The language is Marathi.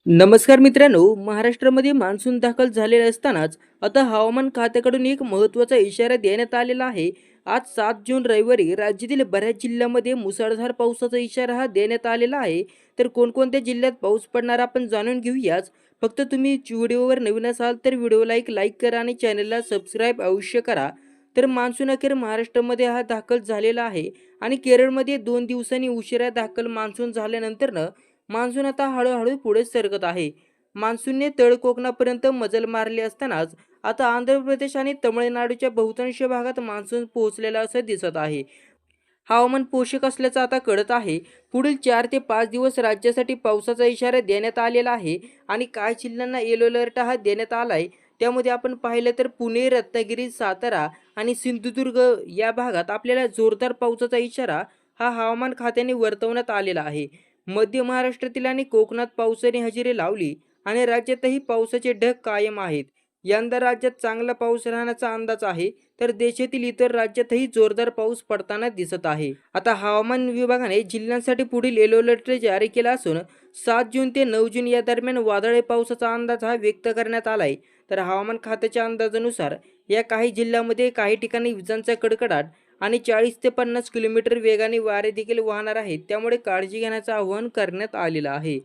नमस्कार मित्रांनो, महाराष्ट्रामध्ये मान्सून दाखल झालेला असतानाच आता हवामान खात्याकडून एक महत्त्वाचा इशारा देण्यात आलेला आहे. आज 7 जून रविवारी राज्यातील बऱ्याच जिल्ह्यांमध्ये मुसळधार पावसाचा इशारा हा देण्यात आलेला आहे. तर कोणकोणत्या जिल्ह्यात पाऊस पडणार आपण जाणून घेऊयाच. फक्त तुम्ही व्हिडिओवर नवीन असाल तर व्हिडिओला एक लाईक करा आणि चॅनलला सबस्क्राईब अवश्य करा. तर मान्सून अखेर महाराष्ट्रामध्ये हा दाखल झालेला आहे आणि केरळमध्ये 2 दिवसांनी उशिरा दाखल मान्सून झाल्यानंतरनं मान्सून आता हळूहळू पुढे सरकत आहे. मान्सूनने तळ कोकणापर्यंत मजल मारली असतानाच आता आंध्र प्रदेश आणि तमिळनाडूच्या बहुतांश भागात मान्सून पोहोचलेला असं दिसत आहे. हवामान पोषक असल्याचं आता कळत आहे. पुढील 4 ते 5 दिवस राज्यासाठी पावसाचा इशारा देण्यात आलेला आहे आणि काही जिल्ह्यांना येलो अलर्ट हा देण्यात आलाय. त्यामध्ये आपण पाहिलं तर पुणे, रत्नागिरी, सातारा आणि सिंधुदुर्ग या भागात आपल्याला जोरदार पावसाचा इशारा हा हवामान खात्याने वर्तवण्यात आलेला आहे. मध्य महाराष्ट्रातील आणि कोकणात पावसाने हजेरी लावली आणि राज्यातही पावसाचे ढग कायम आहेत. यंदा राज्यात चांगला पाऊस राहण्याचा अंदाज आहे. तर देशातील इतर राज्यातही जोरदार पाऊस पडताना दिसत आहे. आता हवामान विभागाने जिल्ह्यांसाठी पुढील येलो अलर्ट जारी केला असून 7 जून ते 9 जून या दरम्यान वादळी पावसाचा अंदाज हा व्यक्त करण्यात आलाय. तर हवामान खात्याच्या अंदाजानुसार या काही जिल्ह्यांमध्ये काही ठिकाणी विजांचा कडकडाट आणि 40 ते 50 किलोमीटर वेगाने वारे देखील वाहणार आहेत. त्यामुळे काळजी घेण्याचं आवाहन करण्यात आलेलं आहे.